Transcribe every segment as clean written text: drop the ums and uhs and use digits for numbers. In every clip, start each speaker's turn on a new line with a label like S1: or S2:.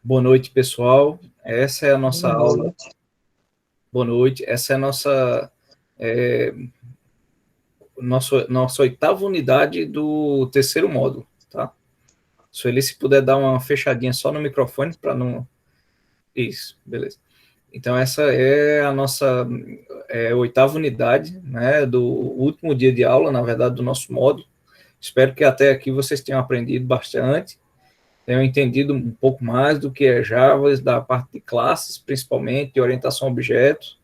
S1: Boa noite, pessoal. Essa é a nossa
S2: Boa
S1: aula.
S2: noite.
S1: Boa noite. Essa é a é, nossa oitava unidade do terceiro módulo, tá? Sueli, se puder dar uma fechadinha só no microfone para não. Isso, beleza. Então, essa é a nossa oitava unidade, né, do último dia de aula, na verdade, do nosso módulo. Espero que até aqui vocês tenham aprendido bastante, tenham entendido um pouco mais do que é Java, da parte de classes, principalmente, de orientação a objetos.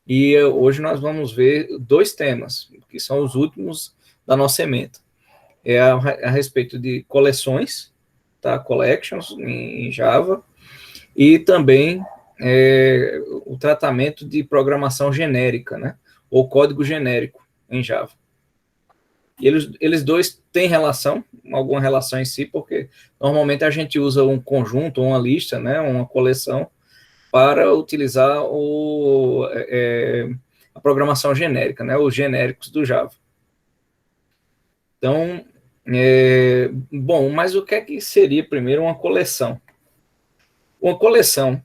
S1: E hoje nós vamos ver dois temas, que são os últimos da nossa ementa. É a respeito de coleções, tá? Collections em Java, e também o tratamento de programação genérica, né? Ou código genérico em Java. E eles dois têm relação, alguma relação em si, porque normalmente a gente usa um conjunto, uma lista, né? Uma coleção, para utilizar a programação genérica, né, os genéricos do Java. Então, bom, mas o que é que seria primeiro uma coleção? Uma coleção,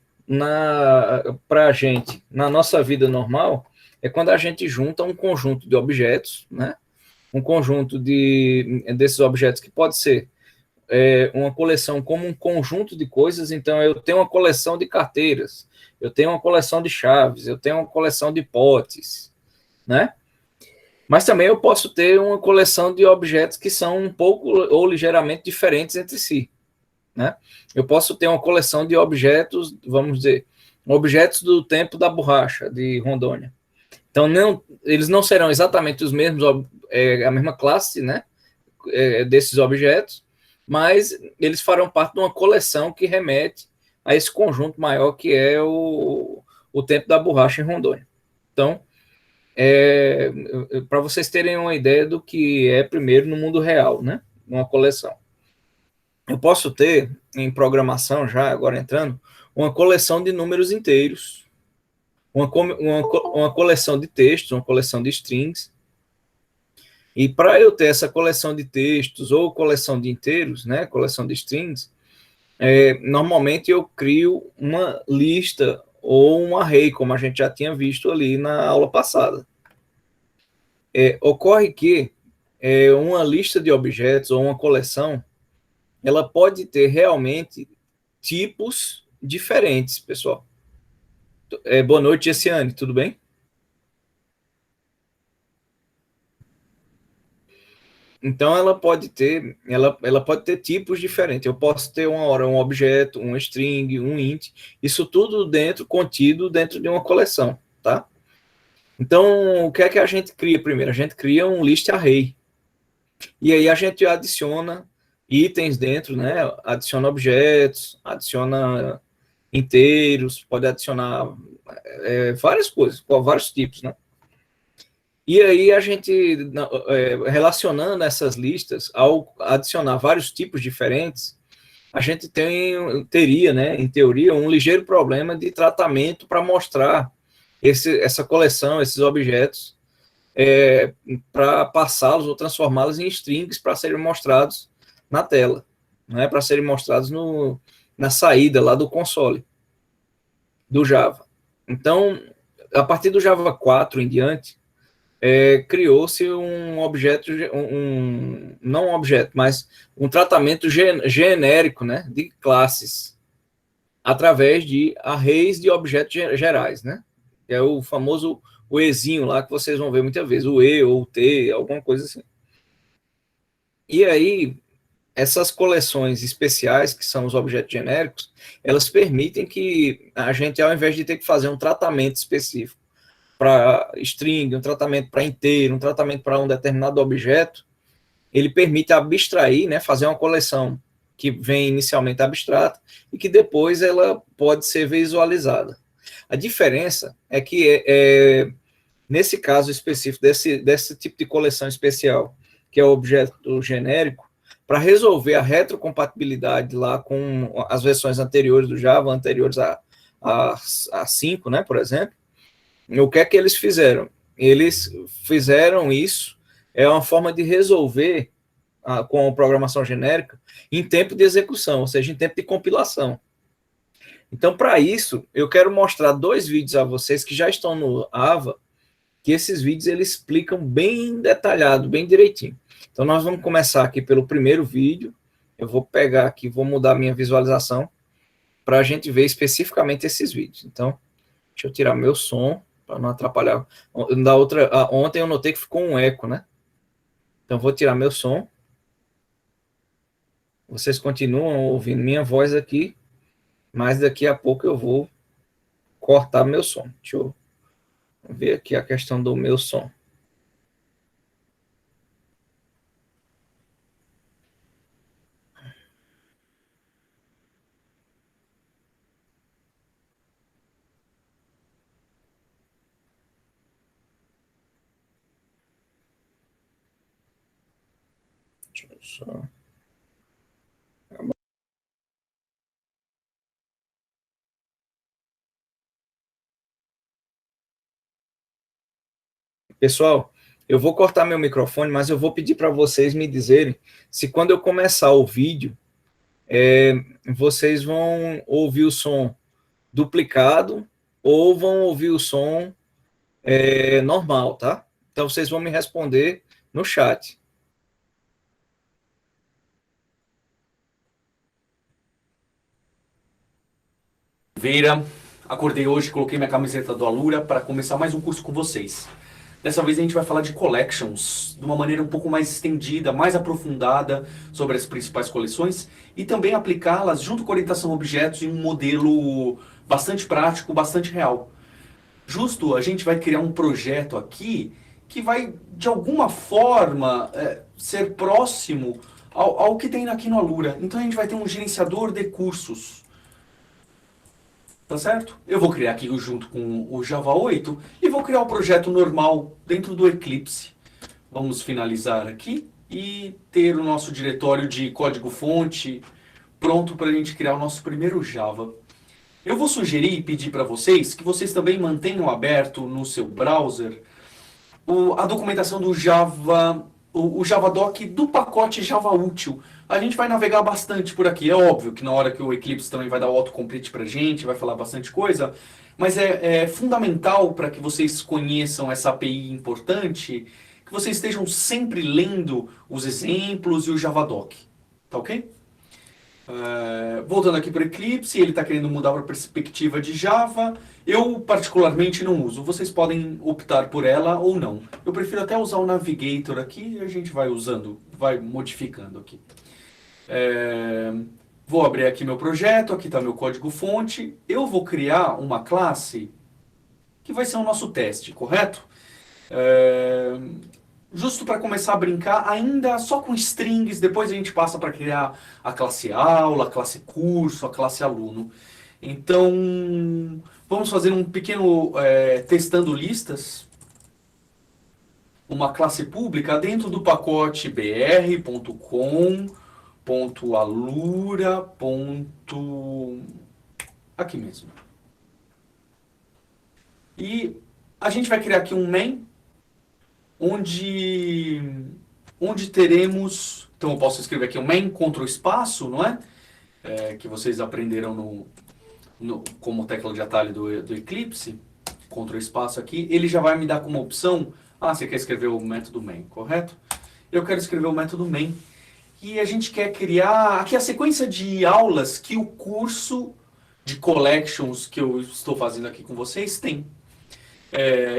S1: para a gente, na nossa vida normal, é quando a gente junta um conjunto de objetos, né, um conjunto desses objetos que pode ser uma coleção como um conjunto de coisas. Então, eu tenho uma coleção de carteiras, eu tenho uma coleção de chaves, eu tenho uma coleção de potes, né? Mas também eu posso ter uma coleção de objetos que são um pouco ou ligeiramente diferentes entre si, né? Eu posso ter uma coleção de objetos, vamos dizer, objetos do tempo da borracha de Rondônia. Então, eles não serão exatamente os mesmos, a mesma classe, né? Desses objetos, mas eles farão parte de uma coleção que remete a esse conjunto maior que é o tempo da borracha em Rondônia. Então, para vocês terem uma ideia do que é primeiro no mundo real, né? Uma coleção. Eu posso ter, em programação já, agora entrando, uma coleção de números inteiros, uma coleção de textos, uma coleção de strings. E para eu ter essa coleção de textos ou coleção de inteiros, né, coleção de strings, normalmente eu crio uma lista ou um array, como a gente já tinha visto ali na aula passada. Ocorre que uma lista de objetos ou uma coleção, ela pode ter realmente tipos diferentes, pessoal. Boa noite, Essiane, tudo bem? Então ela pode ter tipos diferentes. Eu posso ter uma hora um objeto, um string, um int, isso tudo contido dentro de uma coleção, tá? Então, o que é que a gente cria primeiro? A gente cria um list array. E aí a gente adiciona itens dentro, né? Adiciona objetos, adiciona inteiros, pode adicionar várias coisas, vários tipos, né? E aí a gente, relacionando essas listas, ao adicionar vários tipos diferentes, a gente teria, né, em teoria, um ligeiro problema de tratamento para mostrar essa coleção, esses objetos, para passá-los ou transformá-los em strings para serem mostrados na tela, né, para serem mostrados na saída lá do console do Java. Então, a partir do Java 4 em diante, criou-se um objeto, não um objeto, mas um tratamento genérico, né, de classes, através de arrays de objetos gerais, né? É o famoso o Ezinho lá que vocês vão ver muitas vezes, o E ou o T, alguma coisa assim. E aí, essas coleções especiais, que são os objetos genéricos, elas permitem que a gente, ao invés de ter que fazer um tratamento específico para string, um tratamento para inteiro, um tratamento para um determinado objeto, ele permite abstrair, né, fazer uma coleção que vem inicialmente abstrata e que depois ela pode ser visualizada. A diferença é que, nesse caso específico, desse tipo de coleção especial, que é o objeto genérico, para resolver a retrocompatibilidade lá com as versões anteriores do Java, anteriores a 5, né, por exemplo, o que é que eles fizeram? Eles fizeram isso, é uma forma de resolver com a programação genérica em tempo de execução, ou seja, em tempo de compilação. Então, para isso, eu quero mostrar 2 vídeos a vocês que já estão no Ava, que esses vídeos eles explicam bem detalhado, bem direitinho. Então, nós vamos começar aqui pelo primeiro vídeo. Eu vou pegar aqui, vou mudar minha visualização para a gente ver especificamente esses vídeos. Então, deixa eu tirar meu som para não atrapalhar. Ontem eu notei que ficou um eco, né? Então, vou tirar meu som. Vocês continuam ouvindo minha voz aqui, mas daqui a pouco eu vou cortar meu som. Deixa eu ver aqui a questão do meu som. Deixa eu só... Pessoal, eu vou cortar meu microfone, mas eu vou pedir para vocês me dizerem se quando eu começar o vídeo, vocês vão ouvir o som duplicado ou vão ouvir o som normal, tá? Então vocês vão me responder no chat.
S2: Veira, acordei hoje, coloquei minha camiseta do Alura para começar mais um curso com vocês. Dessa vez a gente vai falar de collections, de uma maneira um pouco mais estendida, mais aprofundada sobre as principais coleções e também aplicá-las junto com orientação a objetos em um modelo bastante prático, bastante real. Justo, a gente vai criar um projeto aqui que vai, de alguma forma, ser próximo ao que tem aqui no Alura. Então a gente vai ter um gerenciador de cursos. Tá certo? Eu vou criar aqui junto com o Java 8 e vou criar o projeto normal dentro do Eclipse. Vamos finalizar aqui e ter o nosso diretório de código-fonte pronto para a gente criar o nosso primeiro Java. Eu vou sugerir e pedir para vocês que vocês também mantenham aberto no seu browser a documentação do Java, o Javadoc do pacote Java Útil. A gente vai navegar bastante por aqui. É óbvio que na hora que o Eclipse também vai dar o autocomplete pra gente, vai falar bastante coisa, mas é fundamental para que vocês conheçam essa API importante, que vocês estejam sempre lendo os exemplos e o Javadoc. Tá ok? Voltando aqui para o Eclipse, ele está querendo mudar para a perspectiva de Java. Eu particularmente não uso, vocês podem optar por ela ou não. Eu prefiro até usar o Navigator aqui e a gente vai usando, vai modificando aqui. Vou abrir aqui meu projeto, aqui está meu código-fonte. Eu vou criar uma classe que vai ser o nosso teste, correto? Justo para começar a brincar, ainda só com strings, depois a gente passa para criar a classe aula, a classe curso, a classe aluno. Então, vamos fazer um pequeno testando listas. Uma classe pública dentro do pacote br.com.alura. Aqui mesmo. E a gente vai criar aqui um main, onde teremos... Então eu posso escrever aqui um main contra o espaço, não é? Que vocês aprenderam como tecla de atalho do Eclipse. Ctrl espaço aqui. Ele já vai me dar como opção... você quer escrever o método main, correto? Eu quero escrever o método main. E a gente quer criar aqui a sequência de aulas que o curso de collections que eu estou fazendo aqui com vocês tem.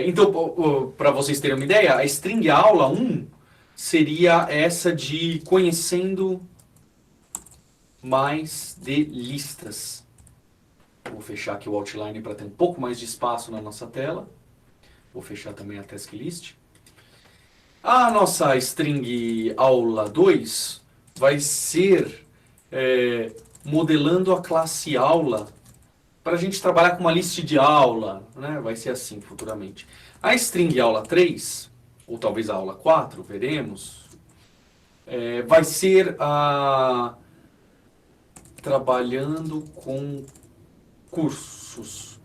S2: Então, para vocês terem uma ideia, a string aula 1 seria essa de conhecendo mais de listas. Vou fechar aqui o outline para ter um pouco mais de espaço na nossa tela. Vou fechar também a task list. A nossa string aula 2 vai ser modelando a classe aula para a gente trabalhar com uma lista de aula, né? Vai ser assim futuramente. A string aula 3, ou talvez a aula 4, veremos, vai ser trabalhando com cursos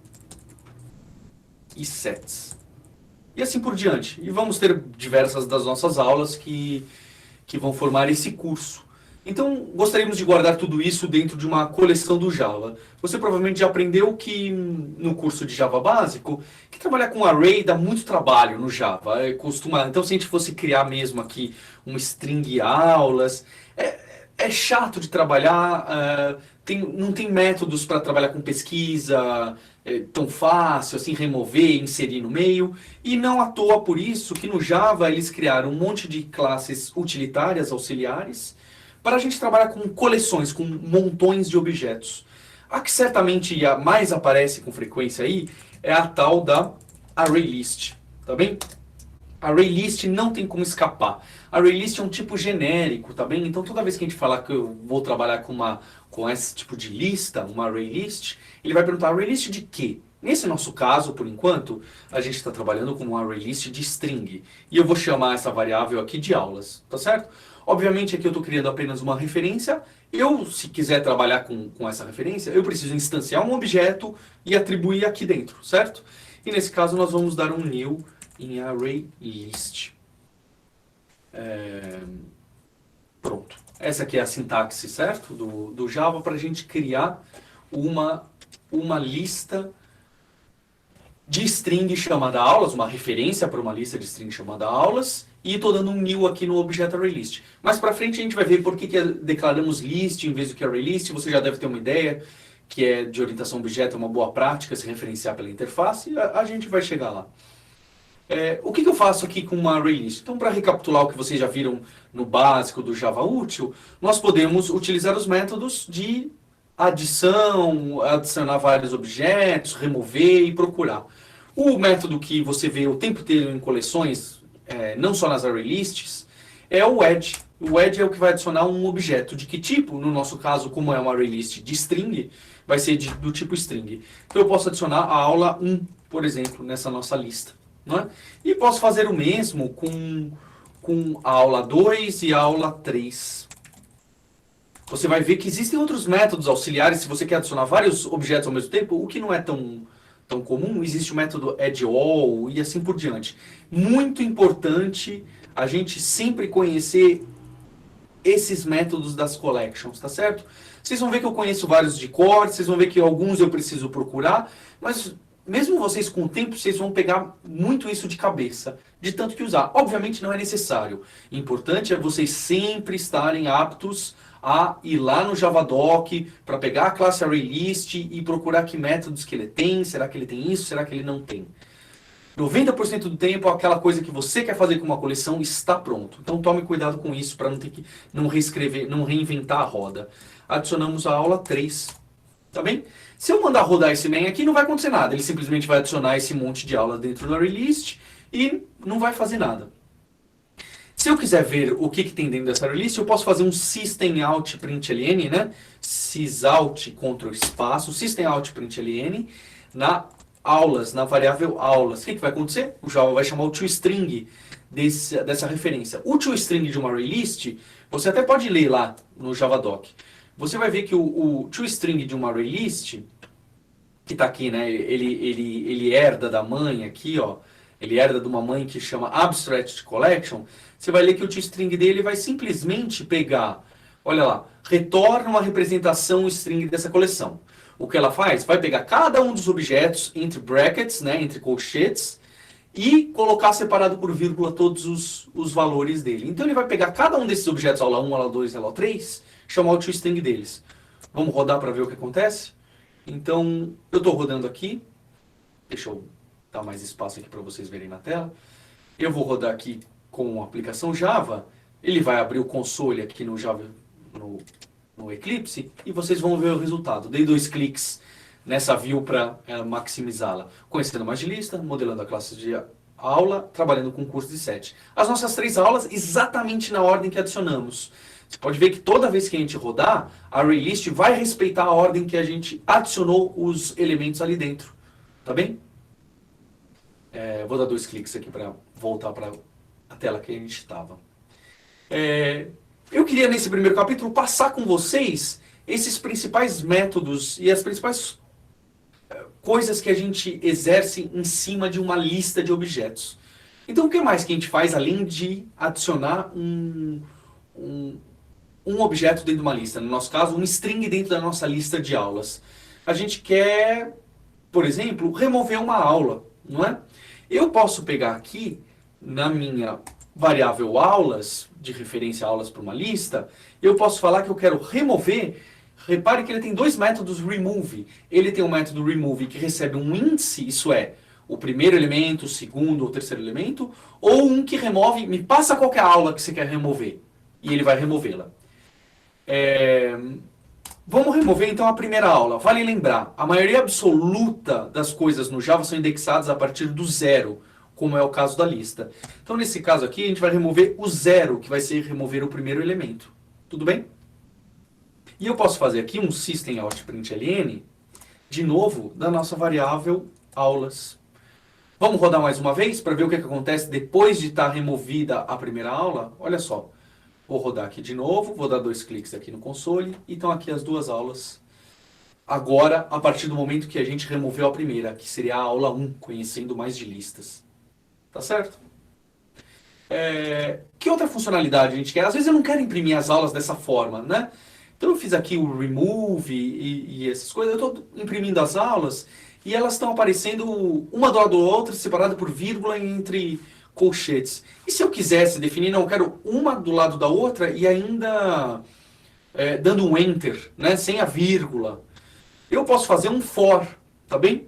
S2: e sets. E assim por diante. E vamos ter diversas das nossas aulas que vão formar esse curso. Então, gostaríamos de guardar tudo isso dentro de uma coleção do Java. Você provavelmente já aprendeu que no curso de Java básico, que trabalhar com array dá muito trabalho no Java. Então, se a gente fosse criar mesmo aqui um string aulas, é chato de trabalhar, não tem métodos para trabalhar com pesquisa tão fácil, assim, remover, inserir no meio. E não à toa por isso que no Java eles criaram um monte de classes utilitárias, auxiliares, para a gente trabalhar com coleções, com montões de objetos. A que certamente mais aparece com frequência aí é a tal da ArrayList, tá bem? ArrayList não tem como escapar. ArrayList é um tipo genérico, tá bem? Então toda vez que a gente falar que eu vou trabalhar com esse tipo de lista, uma ArrayList, ele vai perguntar ArrayList de quê? Nesse nosso caso, por enquanto, a gente está trabalhando com uma ArrayList de string. E eu vou chamar essa variável aqui de aulas, tá certo? Obviamente aqui eu estou criando apenas uma referência. Se quiser trabalhar com essa referência, eu preciso instanciar um objeto e atribuir aqui dentro, certo? E nesse caso nós vamos dar um new em ArrayList. Pronto. Essa aqui é a sintaxe, certo? Do Java para a gente criar uma lista de string chamada aulas, uma referência para uma lista de string chamada aulas, e estou dando um new aqui no objeto ArrayList. Mais para frente a gente vai ver por que declaramos list em vez do que ArrayList. Você já deve ter uma ideia que é de orientação a objeto, é uma boa prática se referenciar pela interface, e a gente vai chegar lá. O que eu faço aqui com uma ArrayList? Então, para recapitular o que vocês já viram no básico do Java útil, nós podemos utilizar os métodos de adição, adicionar vários objetos, remover e procurar. O método que você vê o tempo inteiro em coleções, não só nas ArrayLists, é o add. O add é o que vai adicionar um objeto. De que tipo? No nosso caso, como é uma ArrayList de string, vai ser do tipo string. Então eu posso adicionar a aula 1, por exemplo, nessa nossa lista. Não é? E posso fazer o mesmo com a aula 2 e a aula 3. Você vai ver que existem outros métodos auxiliares, se você quer adicionar vários objetos ao mesmo tempo, o que não é tão comum, existe o método addAll e assim por diante. Muito importante a gente sempre conhecer esses métodos das collections, tá certo? Vocês vão ver que eu conheço vários de cor, vocês vão ver que alguns eu preciso procurar, mas mesmo vocês com o tempo, vocês vão pegar muito isso de cabeça, de tanto que usar. Obviamente não é necessário. O importante é vocês sempre estarem aptos a ir lá no Javadoc para pegar a classe ArrayList e procurar que métodos que ele tem, será que ele tem isso, será que ele não tem. 90% do tempo, aquela coisa que você quer fazer com uma coleção está pronto. Então tome cuidado com isso para não ter que reescrever, não reinventar a roda. Adicionamos a aula 3. Tá bem? Se eu mandar rodar esse main aqui, não vai acontecer nada. Ele simplesmente vai adicionar esse monte de aula dentro do ArrayList e não vai fazer nada. Se eu quiser ver o que tem dentro dessa ArrayList, eu posso fazer um systemout.println, né? sysout, Ctrl espaço, systemout.println, na aulas, na variável aulas. O que vai acontecer? O Java vai chamar o toString dessa referência. O toString de uma ArrayList, você até pode ler lá no Javadoc. Você vai ver que o toString de uma ArrayList, que está aqui, né? Ele herda da mãe aqui, ó. Ele herda de uma mãe que chama Abstract Collection. Você vai ler que o toString dele vai simplesmente pegar, olha lá, retorna uma representação string dessa coleção. O que ela faz? Vai pegar cada um dos objetos entre brackets, né? Entre colchetes, e colocar separado por vírgula todos os valores dele. Então ele vai pegar cada um desses objetos, aula 1, aula 2, aula 3, chamar o toString deles. Vamos rodar para ver o que acontece? Então, eu estou rodando aqui. Deixa eu dar mais espaço aqui para vocês verem na tela. Eu vou rodar aqui com a aplicação Java. Ele vai abrir o console aqui no Java, no Eclipse, e vocês vão ver o resultado. Dei 2 cliques nessa view para maximizá-la. Conhecendo mais de lista, modelando a classe de aula, trabalhando com curso de 7. As nossas 3 aulas exatamente na ordem que adicionamos. Você pode ver que toda vez que a gente rodar, a ArrayList vai respeitar a ordem que a gente adicionou os elementos ali dentro. Tá bem? Vou dar 2 cliques aqui para voltar para a tela que a gente estava. Eu queria, nesse primeiro capítulo, passar com vocês esses principais métodos e as principais coisas que a gente exerce em cima de uma lista de objetos. Então, o que mais que a gente faz além de adicionar um um objeto dentro de uma lista, no nosso caso, um string dentro da nossa lista de aulas. A gente quer, por exemplo, remover uma aula, não é? Eu posso pegar aqui, na minha variável aulas, de referência a aulas para uma lista, eu posso falar que eu quero remover. Repare que ele tem dois métodos remove. Ele tem um método remove que recebe um índice, isso é, o primeiro elemento, o segundo ou o terceiro elemento, ou um que remove, me passa qual que é a aula que você quer remover, e ele vai removê-la. Vamos remover então a primeira aula. Vale lembrar, a maioria absoluta das coisas no Java são indexadas a partir do zero, como é o caso da lista. Então nesse caso aqui a gente vai remover o zero, que vai ser remover o primeiro elemento. Tudo bem? E eu posso fazer aqui um system.out.println, de novo, da nossa variável aulas. Vamos rodar mais uma vez para ver o que acontece depois de estar removida a primeira aula? Olha só. Vou rodar aqui de novo, vou dar 2 cliques aqui no console, e estão aqui as duas aulas. Agora, a partir do momento que a gente removeu a primeira, que seria a aula 1, conhecendo mais de listas. Tá certo? Que outra funcionalidade a gente quer? Às vezes eu não quero imprimir as aulas dessa forma, né? Então eu fiz aqui o remove e essas coisas, eu estou imprimindo as aulas e elas estão aparecendo uma do lado da outra, separada por vírgula entre colchetes. E se eu quisesse definir, não, eu quero uma do lado da outra e ainda dando um enter, né, sem a vírgula, eu posso fazer um for, tá bem?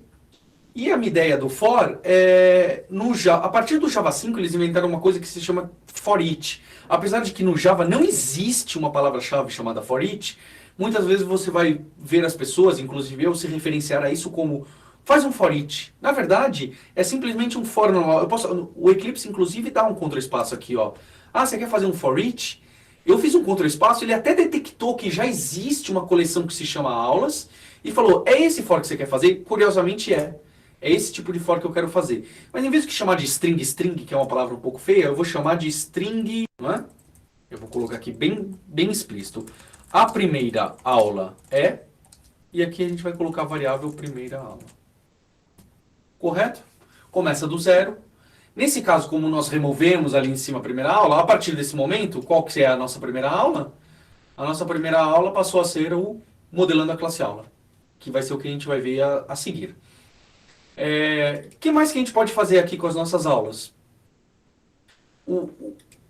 S2: E a minha ideia do for é, a partir do Java 5 eles inventaram uma coisa que se chama for each. Apesar de que no Java não existe uma palavra-chave chamada for each, muitas vezes você vai ver as pessoas, inclusive eu, se referenciar a isso como faz um for each. Na verdade, é simplesmente um for normal. O Eclipse, inclusive, dá um contraespaço aqui, ó. Ah, você quer fazer um for each? Eu fiz um contraespaço, ele até detectou que já existe uma coleção que se chama aulas e falou, é esse for que você quer fazer? Curiosamente é. É esse tipo de for que eu quero fazer. Mas em vez de chamar de string, que é uma palavra um pouco feia, eu vou chamar de string, não é? Eu vou colocar aqui bem explícito. A primeira aula é, e aqui a gente vai colocar a variável primeira aula. Correto? Começa do zero. Nesse caso, como nós removemos ali em cima a primeira aula, a partir desse momento, qual que é a nossa primeira aula? A nossa primeira aula passou a ser o modelando a classe aula, que vai ser o que a gente vai ver a seguir. O que mais que a gente pode fazer aqui com as nossas aulas?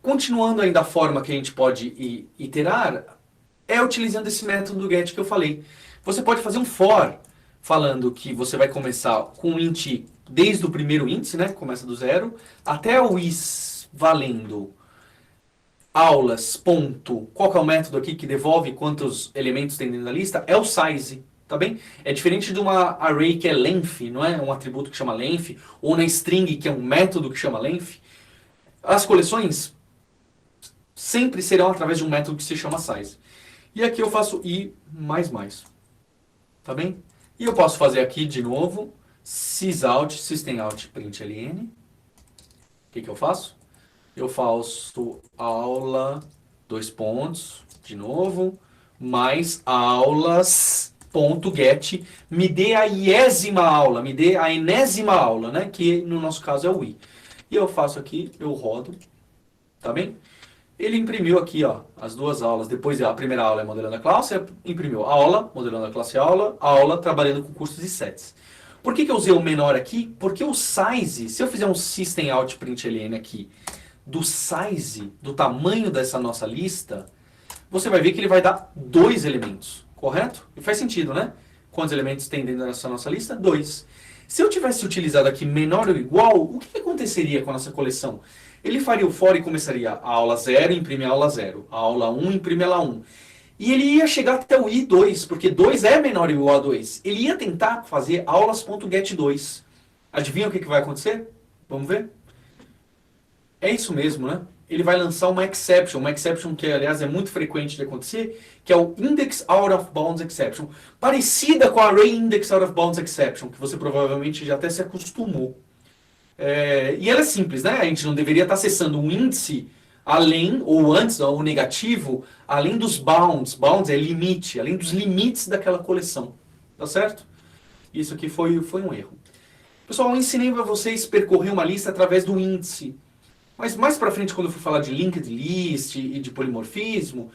S2: Continuando ainda a forma que a gente pode iterar, é utilizando esse método do get que eu falei. Você pode fazer um for, falando que você vai começar com um int desde o primeiro índice, né, começa do zero, até o is valendo aulas, ponto. Qual que é o método aqui que devolve quantos elementos tem dentro da lista? É o size. Tá bem? É diferente de uma array que é length, não é? Um atributo que chama length, ou na string que é um método que chama length. As coleções sempre serão através de um método que se chama size. E aqui eu faço i mais mais. Tá bem? E eu posso fazer aqui de novo sysout, systemout.println. O que eu faço? Eu faço aula, dois pontos, de novo, mais aulas ponto get, me dê a iésima aula, me dê a enésima aula, né? Que no nosso caso é o i. E eu faço aqui, eu rodo, tá bem? Ele imprimiu aqui, ó, as duas aulas. Depois a primeira aula é modelando a classe, imprimiu aula, modelando a classe aula, trabalhando com cursos e sets. Por que eu usei o menor aqui? Porque o size, se eu fizer um system.out.println aqui, do size, do tamanho dessa nossa lista, você vai ver que ele vai dar 2 elementos. Correto? E faz sentido, né? Quantos elementos tem dentro dessa nossa lista? 2. Se eu tivesse utilizado aqui menor ou igual, o que aconteceria com a nossa coleção? Ele faria o for e começaria a aula 0, imprime a aula 0. A aula 1, imprime a aula 1. E ele ia chegar até o i2, porque 2 é menor ou igual a 2. Ele ia tentar fazer aulas.get2. Adivinha o que vai acontecer? Vamos ver? É isso mesmo, né? Ele vai lançar uma exception que, aliás, é muito frequente de acontecer, que é o Index Out of Bounds Exception, parecida com a Array Index Out of Bounds Exception, que você provavelmente já até se acostumou. E ela é simples, né? A gente não deveria estar acessando um índice além, ou antes, o negativo, além dos bounds. Bounds é limite, além dos limites daquela coleção. Tá certo? Isso aqui foi um erro. Pessoal, eu ensinei para vocês percorrer uma lista através do índice. Mas mais para frente, quando eu for falar de linked list e de polimorfismo,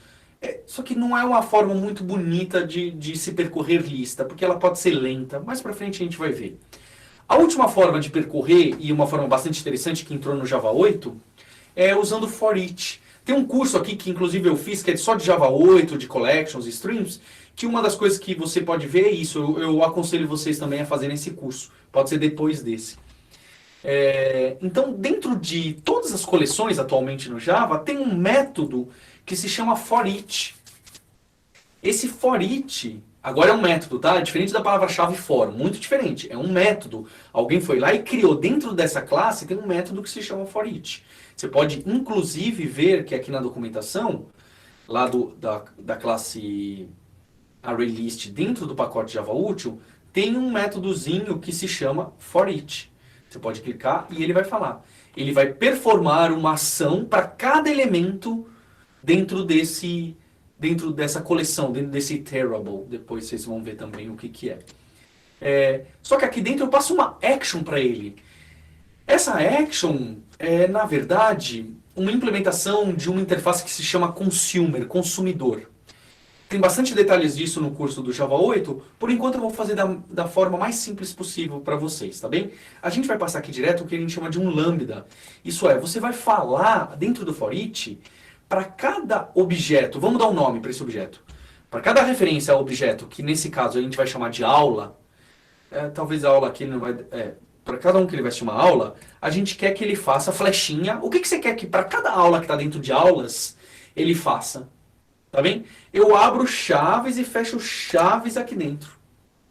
S2: Só que não é uma forma muito bonita de se percorrer lista, porque ela pode ser lenta. Mais pra frente a gente vai ver. A última forma de percorrer, e uma forma bastante interessante que entrou no Java 8, é usando for each. Tem um curso aqui que inclusive eu fiz, que é só de Java 8, de collections, streams, que uma das coisas que você pode ver é isso. Eu aconselho vocês também a fazerem esse curso. Pode ser depois desse. Então, dentro de todas as coleções atualmente no Java, tem um método que se chama for each. Esse for each, agora é um método, tá? Diferente da palavra-chave for, muito diferente. É um método. Alguém foi lá e criou dentro dessa classe, tem um método que se chama for each. Você pode, inclusive, ver que aqui na documentação, lá da classe ArrayList, dentro do pacote Java Útil, tem um métodozinho que se chama for each. Você pode clicar e ele vai falar. Ele vai performar uma ação para cada elemento dentro dessa coleção, dentro desse iterable. Depois vocês vão ver também o que é. Só que aqui dentro eu passo uma action para ele. Essa action é, na verdade, uma implementação de uma interface que se chama consumer, consumidor. Tem bastante detalhes disso no curso do Java 8. Por enquanto eu vou fazer da forma mais simples possível para vocês, tá bem? A gente vai passar aqui direto o que a gente chama de um lambda. Isso é, você vai falar dentro do for each para cada objeto. Vamos dar um nome para esse objeto. Para cada referência a objeto, que nesse caso a gente vai chamar de aula, talvez a aula aqui não vai... para cada um que ele vai chamar aula, a gente quer que ele faça flechinha. O que você quer que para cada aula que está dentro de aulas, ele faça? Tá bem? Eu abro chaves e fecho chaves aqui dentro.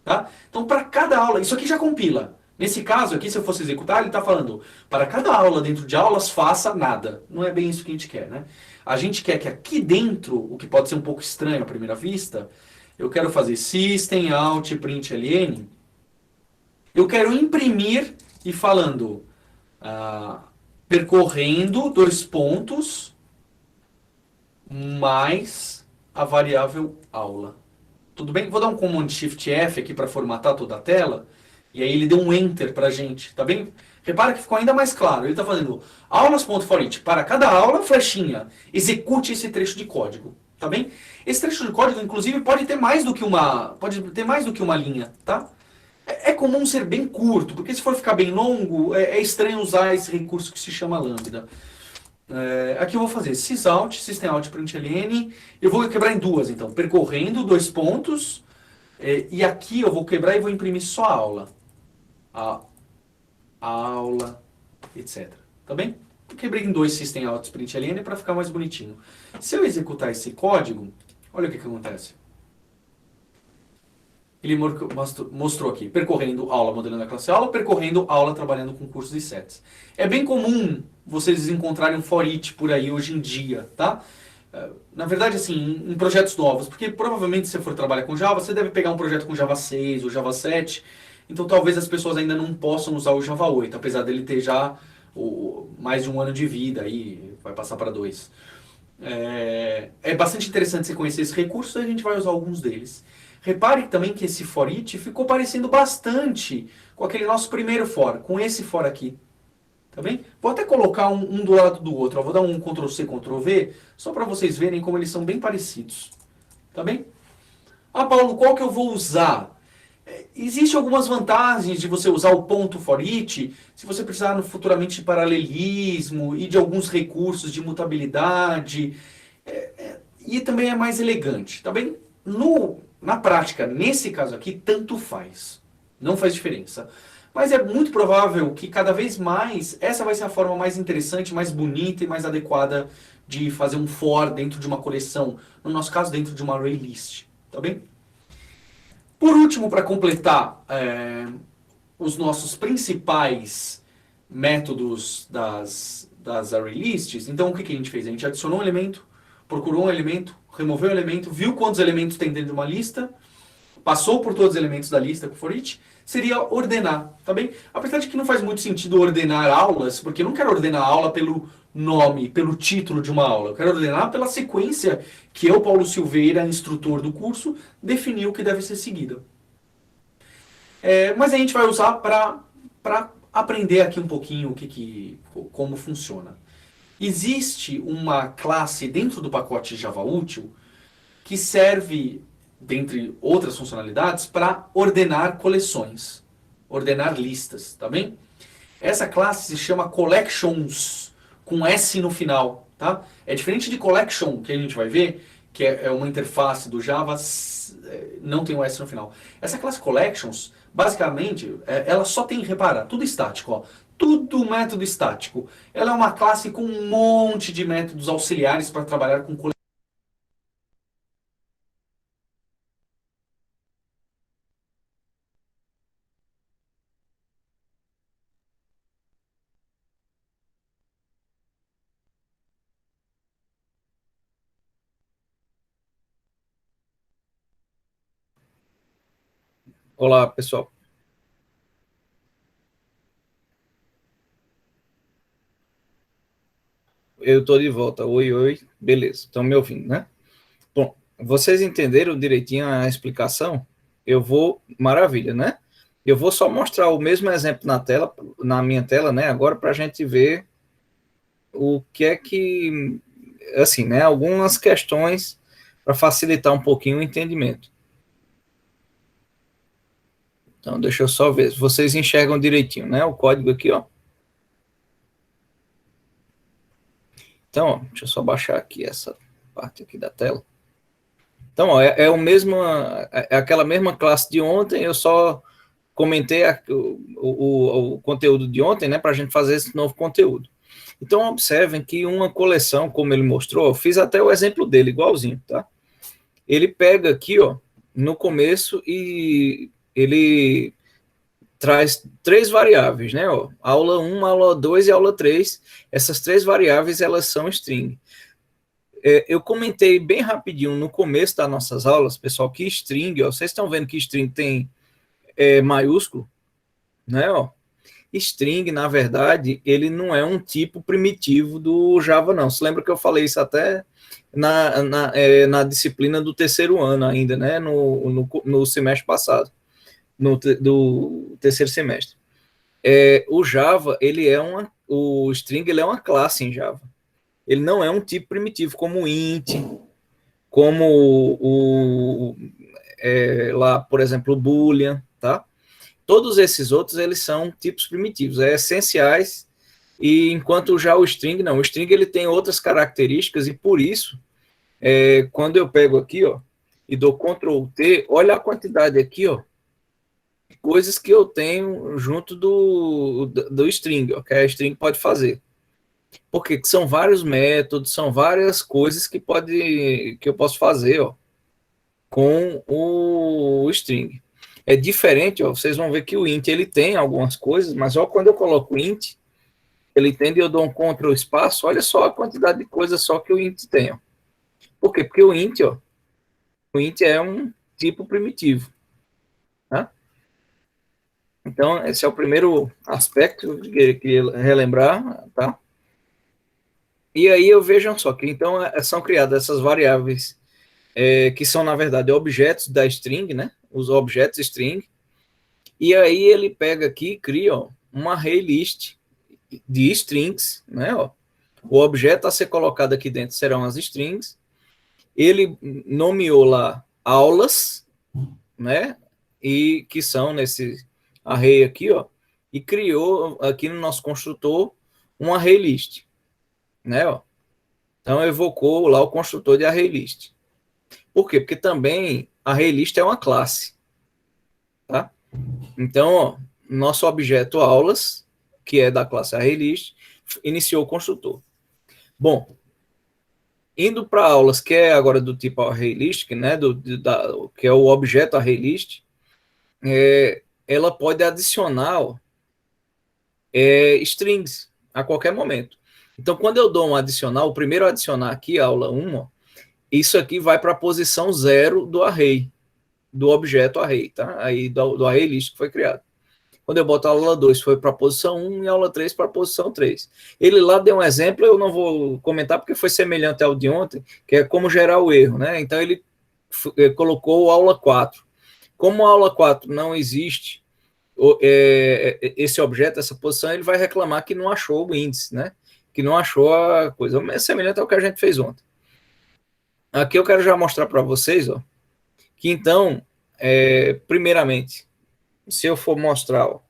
S2: Tá? Então, para cada aula, isso aqui já compila. Nesse caso aqui, se eu fosse executar, ele está falando, para cada aula dentro de aulas, faça nada. Não é bem isso que a gente quer, né? A gente quer que aqui dentro, o que pode ser um pouco estranho à primeira vista, eu quero fazer system, out, println. Eu quero imprimir e falando, percorrendo, dois pontos, mais a variável aula. Tudo bem? Vou dar um Command Shift F aqui para formatar toda a tela. E aí ele deu um Enter pra gente, tá bem? Repara que ficou ainda mais claro. Ele está fazendo aulas.foreach. Para cada aula, flechinha. Execute esse trecho de código, tá bem? Esse trecho de código, inclusive, pode ter mais do que uma linha, tá? É comum ser bem curto, porque se for ficar bem longo, é estranho usar esse recurso que se chama lambda. Aqui eu vou fazer sysout, systemout.println, eu vou quebrar em duas, então, percorrendo, dois pontos, e aqui eu vou quebrar e vou imprimir só a aula. A aula, etc. Tá bem? Eu quebrei em dois systemout.println para ficar mais bonitinho. Se eu executar esse código, olha o que acontece. Ele mostrou aqui, percorrendo aula modelando a classe aula, percorrendo aula trabalhando com cursos e sets. É bem comum vocês encontrarem um for each por aí hoje em dia, tá? Na verdade, assim, em projetos novos, porque provavelmente se você for trabalhar com Java, você deve pegar um projeto com Java 6 ou Java 7, então talvez as pessoas ainda não possam usar o Java 8, apesar dele ter já mais de um ano de vida, aí vai passar para 2. É bastante interessante você conhecer esses recursos, a gente vai usar alguns deles. Repare também que esse for each ficou parecendo bastante com aquele nosso primeiro for, com esse for aqui. Tá bem? Vou até colocar um do lado do outro. Vou dar um Ctrl+C, Ctrl+V, só para vocês verem como eles são bem parecidos. Tá bem? Paulo, qual que eu vou usar? Existem algumas vantagens de você usar o ponto for each, se você precisar futuramente de paralelismo e de alguns recursos de mutabilidade. E também é mais elegante. Tá bem? Na prática, nesse caso aqui, tanto faz. Não faz diferença. Mas é muito provável que cada vez mais essa vai ser a forma mais interessante, mais bonita e mais adequada de fazer um for dentro de uma coleção. No nosso caso, dentro de uma ArrayList. Tá bem? Por último, para completar os nossos principais métodos das ArrayLists, então o que a gente fez? A gente adicionou um elemento, procurou um elemento, removeu o elemento, viu quantos elementos tem dentro de uma lista, passou por todos os elementos da lista com for each, seria ordenar, tá bem? Apesar de que não faz muito sentido ordenar aulas, porque eu não quero ordenar a aula pelo nome, pelo título de uma aula. Eu quero ordenar pela sequência que eu, Paulo Silveira, instrutor do curso, definiu que deve ser seguida. Mas a gente vai usar para aprender aqui um pouquinho como funciona. Existe uma classe dentro do pacote Java Útil que serve, dentre outras funcionalidades, para ordenar coleções, ordenar listas, tá bem? Essa classe se chama Collections, com S no final, tá? É diferente de Collection, que a gente vai ver, que é uma interface do Java, não tem o S no final. Essa classe Collections, basicamente, ela só tem, repara, tudo estático, ó. Tudo método estático. Ela é uma classe com um monte de métodos auxiliares para trabalhar com coleções.
S1: Olá, pessoal. Eu estou de volta. Oi, oi. Beleza, estão me ouvindo, né? Bom, vocês entenderam direitinho a explicação? Eu vou... Maravilha, né? Eu vou só mostrar o mesmo exemplo na tela, na minha tela, né? Agora para a gente ver o que é que... Assim, né? Algumas questões para facilitar um pouquinho o entendimento. Então, deixa eu só ver. Vocês enxergam direitinho, né? O código aqui, ó. Então, ó, deixa eu só baixar aqui essa parte aqui da tela. Então, ó, é aquela mesma classe de ontem, eu só comentei o conteúdo de ontem, né, para a gente fazer esse novo conteúdo. Então, observem que uma coleção, como ele mostrou, eu fiz até o exemplo dele, igualzinho, tá? Ele pega aqui, ó, no começo e ele traz três variáveis, né, ó, aula 1, aula 2 e aula 3. Essas três variáveis, elas são string. Eu comentei bem rapidinho no começo das nossas aulas, pessoal, que string, ó, vocês estão vendo que string tem maiúsculo, né? Ó. String, na verdade, ele não é um tipo primitivo do Java, não. Você lembra que eu falei isso até na disciplina do terceiro ano ainda, né? No semestre passado, do terceiro semestre. O Java, o string, ele é uma classe em Java. Ele não é um tipo primitivo, como o int, como lá, por exemplo, o boolean, tá? Todos esses outros, eles são tipos primitivos, essenciais, e enquanto já o string, não. O string, ele tem outras características, e por isso, quando eu pego aqui, ó, e dou Ctrl T, olha a quantidade aqui, ó, de coisas que eu tenho junto do string, ó, que a string pode fazer. Porque são vários métodos, são várias coisas que eu posso fazer, ó, com o string. É diferente, ó, vocês vão ver que o int ele tem algumas coisas, mas ó, quando eu coloco int, ele tem, eu dou um Ctrl espaço, olha só a quantidade de coisas só que o int tem. Ó. Por quê? Porque o int é um tipo primitivo. Tá? Então, esse é o primeiro aspecto que eu queria relembrar. Tá? E aí eu vejam só que então são criadas essas variáveis que são, na verdade, objetos da string, né? Os objetos string. E aí ele pega aqui e cria ó, uma array list de strings, né? Ó. O objeto a ser colocado aqui dentro serão as strings. Ele nomeou lá aulas, né? E que são nesse array aqui, ó. E criou aqui no nosso construtor um array list, né? Ó. Então evocou lá o construtor de array list. Por quê? Porque também array list é uma classe, tá? Então, ó, nosso objeto aulas, que é da classe ArrayList, iniciou o construtor. Bom, indo para aulas, que é agora do tipo ArrayList, né, que é o objeto ArrayList, ela pode adicionar strings a qualquer momento. Então, quando eu dou um adicional, o primeiro adicionar aqui, aula 1, ó, isso aqui vai para a posição 0 do array, do objeto array, tá? Aí do ArrayList que foi criado. Quando eu boto a aula 2 foi para a posição 1 e a aula 3 para a posição 3. Ele lá deu um exemplo, eu não vou comentar porque foi semelhante ao de ontem, que é como gerar o erro, né? Então ele colocou a aula 4. Como a aula 4 não existe esse objeto, essa posição, ele vai reclamar que não achou o índice, né? Que não achou a coisa. É semelhante ao que a gente fez ontem. aqui eu quero já mostrar para vocês, ó, que então, primeiramente, se eu for mostrar, ó,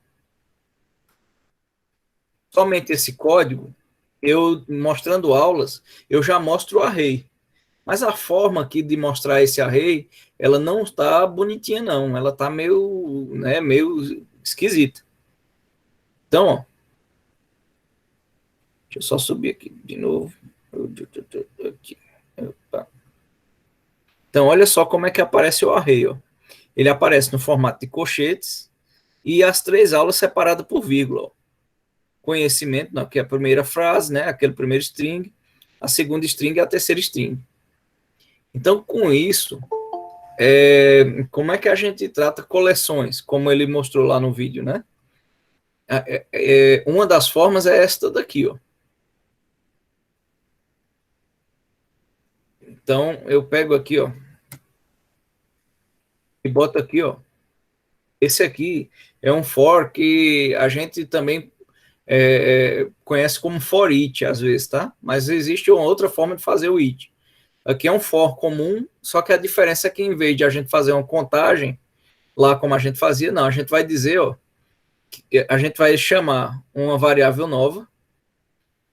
S1: somente esse código, eu mostrando aulas, eu já mostro o array. Mas a forma aqui de mostrar esse array, ela não está bonitinha, não. Ela está meio, né, meio esquisita. Então, ó, deixa eu só subir aqui de novo. Aqui. Então, olha só como é que aparece o array. Ó. Ele aparece no formato de colchetes e as 3 aulas separadas por vírgula. Ó. Conhecimento, não, que é a primeira frase, né, aquele primeiro string, a segunda string e a terceira string. Então, com isso, como é que a gente trata coleções, como ele mostrou lá no vídeo, né? Uma das formas é esta daqui, ó. Então, eu pego aqui, ó, e boto aqui, ó. Esse aqui é um for que a gente também conhece como for each, às vezes, tá? Mas existe uma outra forma de fazer o each. Aqui é um for comum, só que a diferença é que em vez de a gente fazer uma contagem, lá como a gente fazia, não, a gente vai dizer, ó, a gente vai chamar uma variável nova,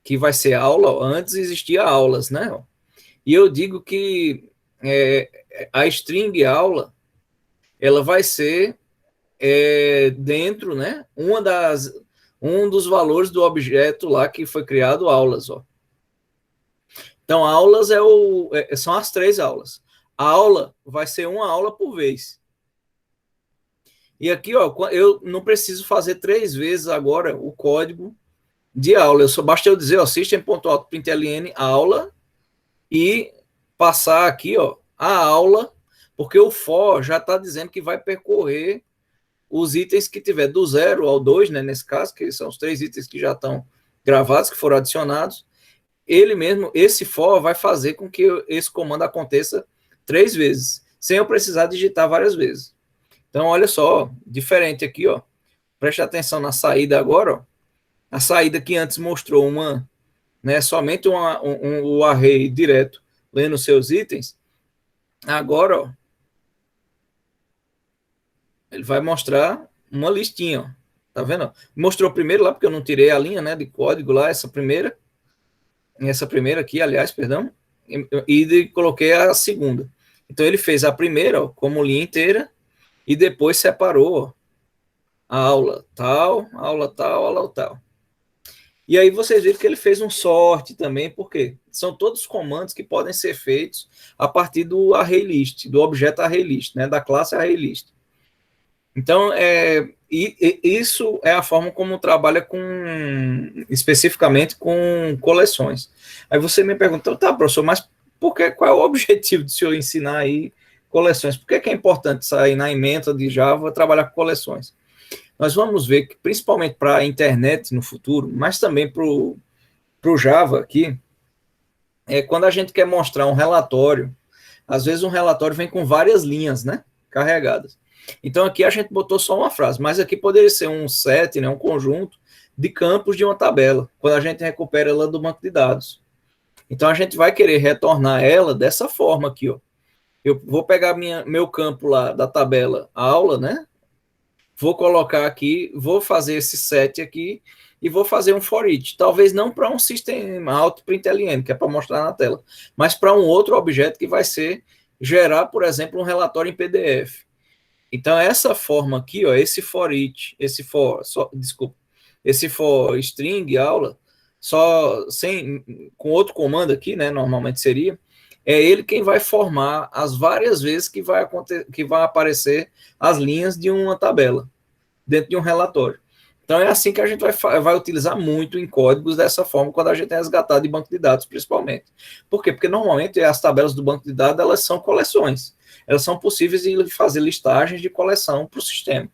S1: que vai ser aula, ó, antes existia aulas, né? E eu digo que a string aula, ela vai ser dentro, né, um dos valores do objeto lá que foi criado, aulas, ó. Então, aulas são as 3 aulas. A aula vai ser uma aula por vez. E aqui, ó, eu não preciso fazer 3 vezes agora o código de aula. Basta eu dizer, ó, system.out.println aula e passar aqui, ó, a aula, porque o for já está dizendo que vai percorrer os itens que tiver do 0 ao 2, né, nesse caso, que são os 3 itens que já estão gravados, que foram adicionados. Ele mesmo, esse for, vai fazer com que esse comando aconteça 3 vezes, sem eu precisar digitar várias vezes. Então, olha só, diferente aqui, ó. Preste atenção na saída agora, ó. A saída que antes mostrou somente o array direto, lendo seus itens. Agora, ó, ele vai mostrar uma listinha, ó. Tá vendo? Mostrou primeiro lá, porque eu não tirei a linha, né, de código lá, essa primeira aqui, aliás, perdão, e coloquei a segunda. Então, ele fez a primeira, ó, como linha inteira, e depois separou, ó, a aula tal, aula tal, aula tal. E aí vocês viram que ele fez um sort também, porque são todos comandos que podem ser feitos a partir do ArrayList, do objeto ArrayList, né, da classe ArrayList. Então, isso é a forma como trabalha especificamente com coleções. Aí você me pergunta, tá, professor, mas qual é o objetivo do senhor ensinar aí coleções? Por que é importante sair na ementa de Java trabalhar com coleções? Nós vamos ver que, principalmente para a internet no futuro, mas também para o Java aqui, quando a gente quer mostrar um relatório, às vezes um relatório vem com várias linhas, né, carregadas. Então aqui a gente botou só uma frase, mas aqui poderia ser um set, né, um conjunto de campos de uma tabela, quando a gente recupera ela do banco de dados. Então a gente vai querer retornar ela dessa forma aqui, ó. Eu vou pegar meu campo lá da tabela aula, né? Vou colocar aqui, vou fazer esse set aqui e vou fazer um for each. Talvez não para um system out println, que é para mostrar na tela, mas para um outro objeto que vai ser gerar, por exemplo, um relatório em PDF. Então, essa forma aqui, ó, esse for each, esse for string aula, com outro comando aqui, né, normalmente seria, é ele quem vai formar as várias vezes que vai aparecer as linhas de uma tabela, dentro de um relatório. Então, é assim que a gente vai utilizar muito em códigos dessa forma, quando a gente é resgatado de banco de dados, principalmente. Por quê? Porque, normalmente, as tabelas do banco de dados, elas são coleções. Elas são possíveis de fazer listagens de coleção para o sistema.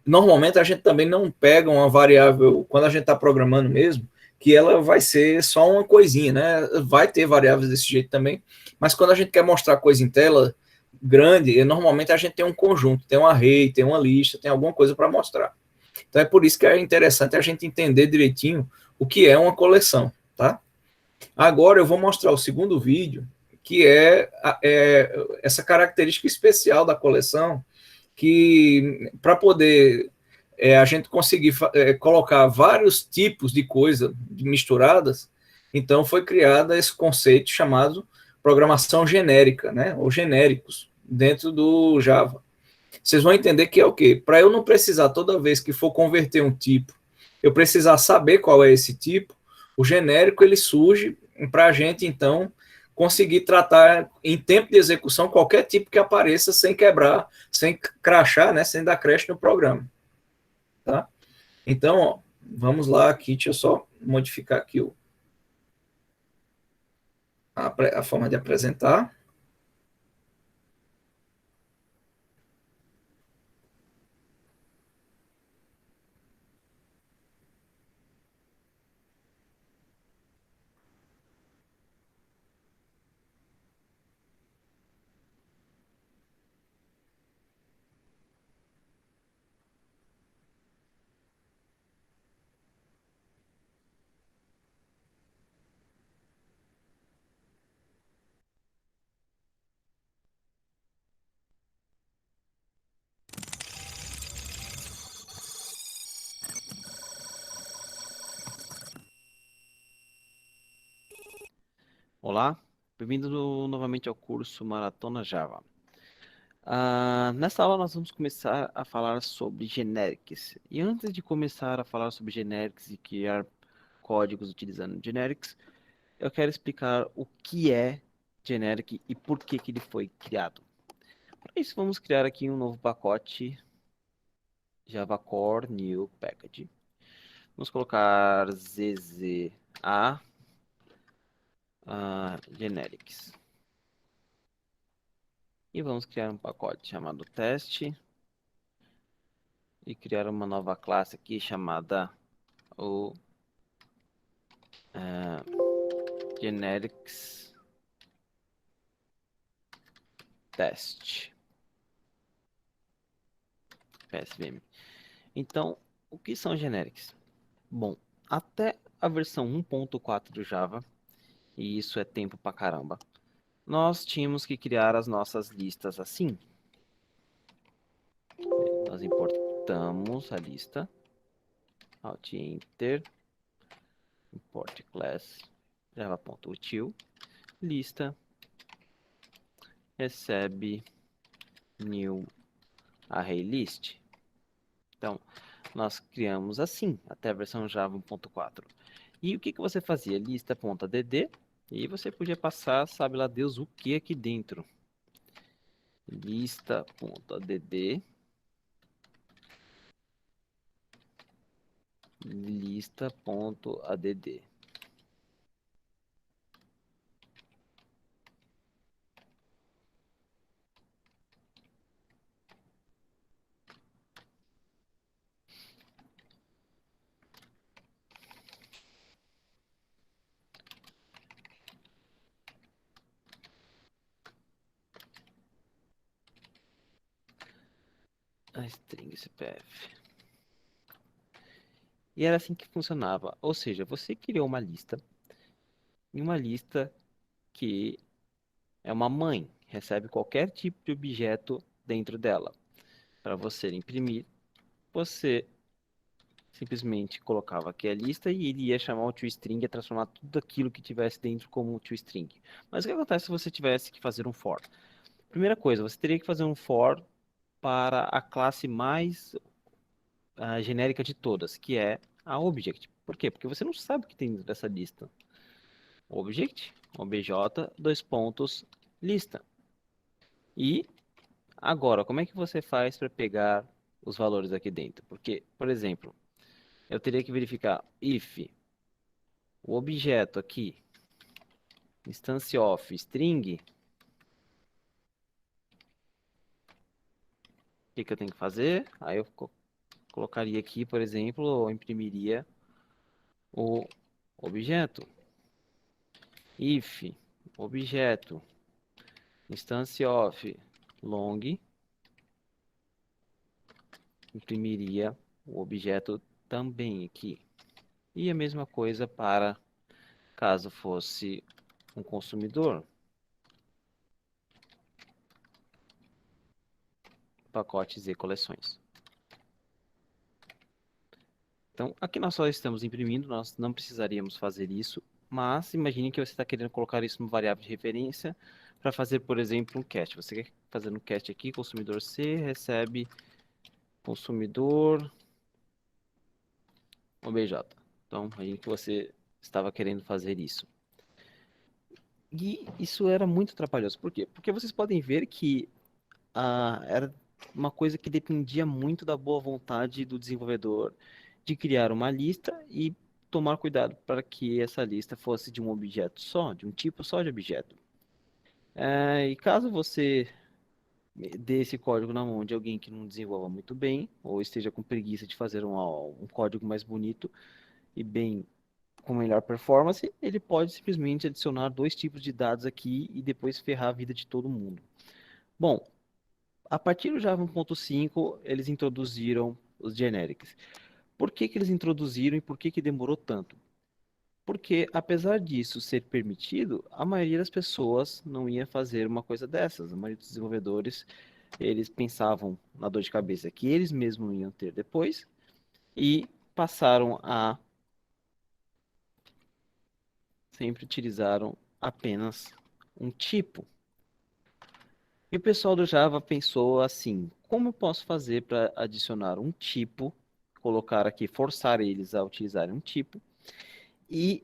S1: Normalmente, a gente também não pega uma variável, quando a gente está programando mesmo, que ela vai ser só uma coisinha, né? Vai ter variáveis desse jeito também, mas quando a gente quer mostrar coisa em tela grande, normalmente a gente tem um conjunto, tem um array, tem uma lista, tem alguma coisa para mostrar. Então é por isso que é interessante a gente entender direitinho o que é uma coleção, tá? Agora eu vou mostrar o segundo vídeo, que é essa característica especial da coleção, que para poder a gente conseguir colocar vários tipos de coisa misturadas, então foi criado esse conceito chamado programação genérica, né, ou genéricos, dentro do Java. Vocês vão entender que é o quê? Para eu não precisar, toda vez que for converter um tipo, eu precisar saber qual é esse tipo, o genérico ele surge para a gente, então, conseguir tratar em tempo de execução qualquer tipo que apareça sem quebrar, sem crashar, né, sem dar crash no programa. Tá? Então, ó, vamos lá aqui, deixa eu só modificar aqui a forma de apresentar.
S3: Olá, bem-vindo novamente ao curso Maratona Java. Nessa aula nós vamos começar a falar sobre generics. E antes de começar a falar sobre generics e criar códigos utilizando generics, eu quero explicar o que é generic e por que ele foi criado. Para isso vamos criar aqui um novo pacote Java Core New Package. Vamos colocar ZZA generics. E vamos criar um pacote chamado teste e criar uma nova classe aqui chamada o generics test PSVM. Então, o que são generics? Bom, até a versão 1.4 do Java, e isso é tempo pra caramba, nós tínhamos que criar as nossas listas assim. Nós importamos a lista, Alt Enter, import class, java.util, lista, recebe new array list. Então, nós criamos assim, até a versão Java 1.4. E o que você fazia? Lista.dd, e você podia passar, sabe lá Deus o que aqui dentro. Lista.add, lista.add. A string CPF. E era assim que funcionava. Ou seja, você criou uma lista, e uma lista que é uma mãe, recebe qualquer tipo de objeto dentro dela. Para você imprimir, você simplesmente colocava aqui a lista e ele ia chamar o toString e transformar tudo aquilo que tivesse dentro como toString. Mas o que acontece se você tivesse que fazer um for? Primeira coisa, você teria que fazer um for para a classe mais genérica de todas, que é a object. Por quê? Porque você não sabe o que tem dentro dessa lista. Object, obj, dois pontos, lista. E agora, como é que você faz para pegar os valores aqui dentro? Porque, por exemplo, eu teria que verificar if o objeto aqui, instance of string, o que eu tenho que fazer? Aí eu colocaria aqui, por exemplo, ou imprimiria o objeto. If objeto instance of long, imprimiria o objeto também aqui. E a mesma coisa para caso fosse um consumidor. pacotes e coleções. Então, aqui nós só estamos imprimindo, nós não precisaríamos fazer isso, mas imagine que você está querendo colocar isso numa variável de referência para fazer, por exemplo, um cast. Você quer fazer um cast aqui, consumidor C recebe consumidor OBJ. Então, imagine que você estava querendo fazer isso. E isso era muito trabalhoso. Por quê? Porque vocês podem ver que era uma coisa que dependia muito da boa vontade do desenvolvedor de criar uma lista e tomar cuidado para que essa lista fosse de um objeto só, de um tipo só de objeto. E caso você dê esse código na mão de alguém que não desenvolva muito bem, ou esteja com preguiça de fazer um código mais bonito e bem com melhor performance, ele pode simplesmente adicionar dois tipos de dados aqui e depois ferrar a vida de todo mundo. Bom, a partir do Java 1.5, eles introduziram os generics. Por que que eles introduziram e por que que demorou tanto? Porque, apesar disso ser permitido, a maioria das pessoas não ia fazer uma coisa dessas. A maioria dos desenvolvedores, eles pensavam na dor de cabeça que eles mesmos iam ter depois e passaram a sempre utilizaram apenas um tipo. E o pessoal do Java pensou assim: como eu posso fazer para adicionar um tipo, colocar aqui, forçar eles a utilizarem um tipo, e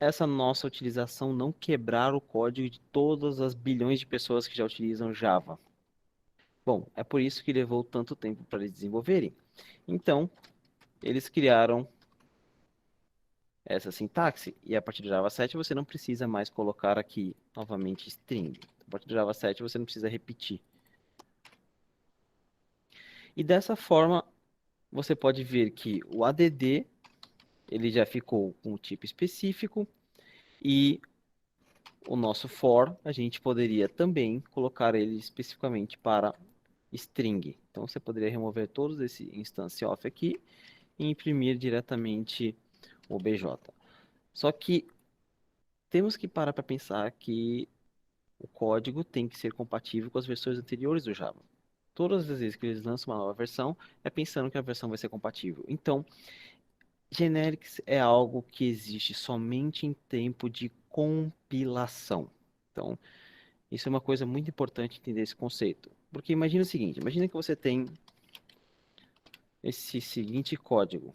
S3: essa nossa utilização não quebrar o código de todas as bilhões de pessoas que já utilizam Java? Bom, é por isso que levou tanto tempo para eles desenvolverem. Então, eles criaram essa sintaxe, e a partir do Java 7 você não precisa mais colocar aqui novamente string. A partir do Java 7 você não precisa repetir. E dessa forma, você pode ver que o add ele já ficou com o tipo específico e o nosso for a gente poderia também colocar ele especificamente para string. Então você poderia remover todos esse instance off aqui e imprimir diretamente o OBJ. Só que temos que parar para pensar que o código tem que ser compatível com as versões anteriores do Java. Todas as vezes que eles lançam uma nova versão, é pensando que a versão vai ser compatível. Então, generics é algo que existe somente em tempo de compilação. Então, isso é uma coisa muito importante entender esse conceito. Porque imagina o seguinte, imagina que você tem esse seguinte código.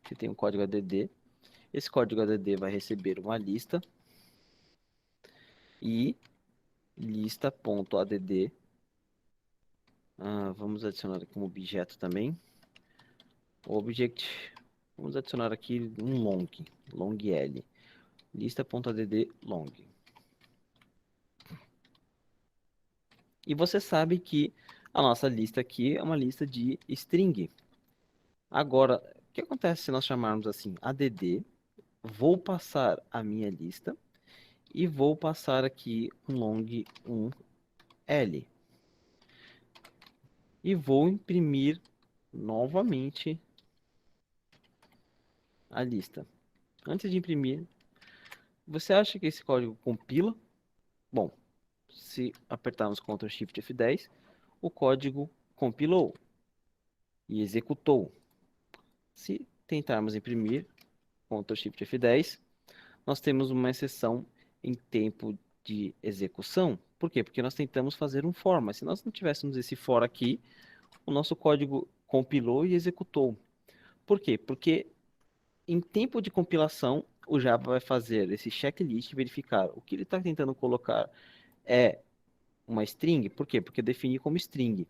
S3: Você tem um código add. Esse código add vai receber uma lista e lista.add. Vamos adicionar aqui um objeto também. Object. Vamos adicionar aqui um long L. Lista.add long. E você sabe que a nossa lista aqui é uma lista de string. Agora, o que acontece se nós chamarmos assim add, vou passar a minha lista e vou passar aqui um long 1L. E vou imprimir novamente a lista. Antes de imprimir, você acha que esse código compila? Bom, se apertarmos Ctrl Shift F10, o código compilou e executou. Se tentarmos imprimir, Ctrl Shift F10, nós temos uma exceção em tempo de execução. Por quê? Porque nós tentamos fazer um for, mas se nós não tivéssemos esse for aqui, o nosso código compilou e executou. Por quê? Porque em tempo de compilação, o Java vai fazer esse checklist e verificar o que ele está tentando colocar é uma string. Por quê? Porque definir como string.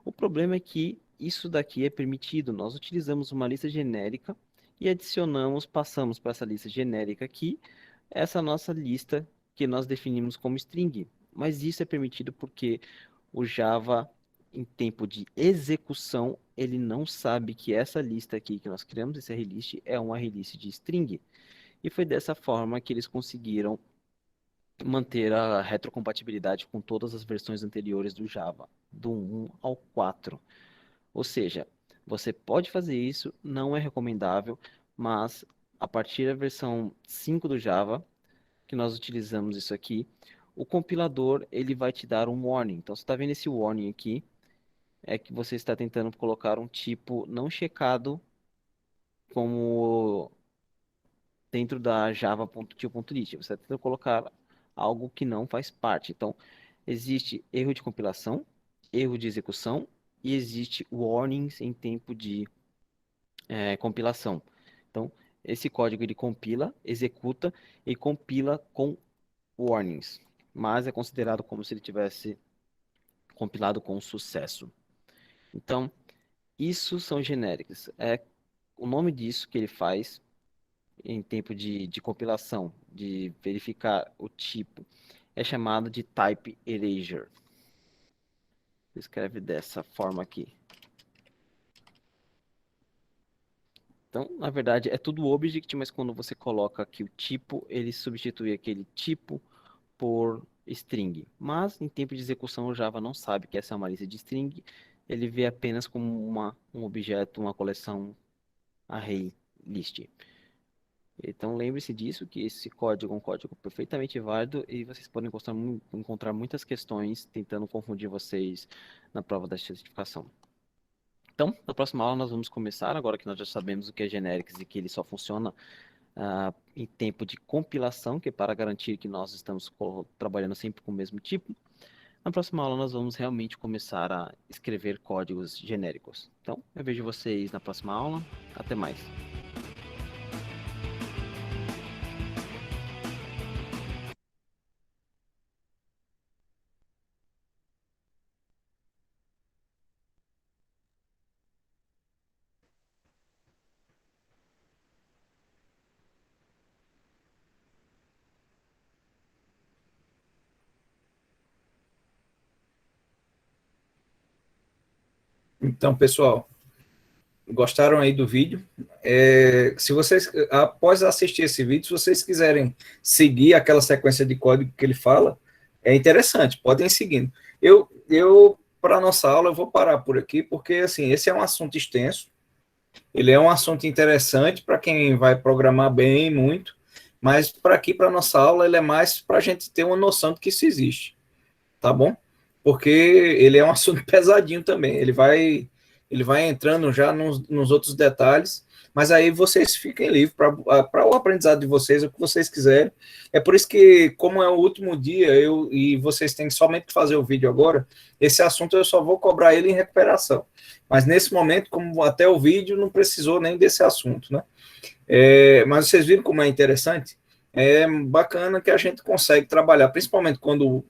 S3: O problema é que isso daqui é permitido. Nós utilizamos uma lista genérica e adicionamos, passamos para essa lista genérica aqui, essa nossa lista que nós definimos como string. Mas isso é permitido porque o Java, em tempo de execução, ele não sabe que essa lista aqui que nós criamos, esse arraylist, é um arraylist de string. E foi dessa forma que eles conseguiram manter a retrocompatibilidade com todas as versões anteriores do Java, do 1 ao 4. Ou seja, você pode fazer isso, não é recomendável, mas a partir da versão 5 do Java, que nós utilizamos isso aqui, o compilador ele vai te dar um warning. Então, você está vendo esse warning aqui, é que você está tentando colocar um tipo não checado como dentro da java.tio.list. Você está tentando colocar algo que não faz parte. Então, existe erro de compilação, erro de execução e existe warnings em tempo de compilação. Então, esse código ele compila, executa e compila com warnings, mas é considerado como se ele tivesse compilado com sucesso. Então, isso são genéricos. É o nome disso que ele faz em tempo de compilação, de verificar o tipo, é chamado de type erasure. Escreve dessa forma aqui. Então, na verdade, é tudo object, mas quando você coloca aqui o tipo, ele substitui aquele tipo por string. Mas, em tempo de execução, o Java não sabe que essa é uma lista de string, ele vê apenas como um objeto, uma coleção array list. Então, lembre-se disso, que esse código é um código perfeitamente válido e vocês podem encontrar muitas questões tentando confundir vocês na prova da certificação. Então, na próxima aula nós vamos começar, agora que nós já sabemos o que é generics e que ele só funciona em tempo de compilação, que é para garantir que nós estamos trabalhando sempre com o mesmo tipo. Na próxima aula nós vamos realmente começar a escrever códigos genéricos. Então, eu vejo vocês na próxima aula. Até mais.
S1: Então, pessoal, gostaram aí do vídeo? Se vocês, após assistir esse vídeo, se vocês quiserem seguir aquela sequência de código que ele fala, é interessante, podem ir seguindo. Para a nossa aula, eu vou parar por aqui, porque, assim, esse é um assunto extenso, ele é um assunto interessante para quem vai programar bem, muito, mas para aqui, para a nossa aula, ele é mais para a gente ter uma noção de que isso existe, tá bom? Porque ele é um assunto pesadinho também, ele vai entrando já nos outros detalhes, mas aí vocês fiquem livres para o aprendizado de vocês, o que vocês quiserem. É por isso que, como é o último dia, e vocês têm somente que fazer o vídeo agora, esse assunto eu só vou cobrar ele em recuperação. Mas nesse momento, como até o vídeo, não precisou nem desse assunto, né? Mas vocês viram como é interessante? É bacana que a gente consegue trabalhar, principalmente quando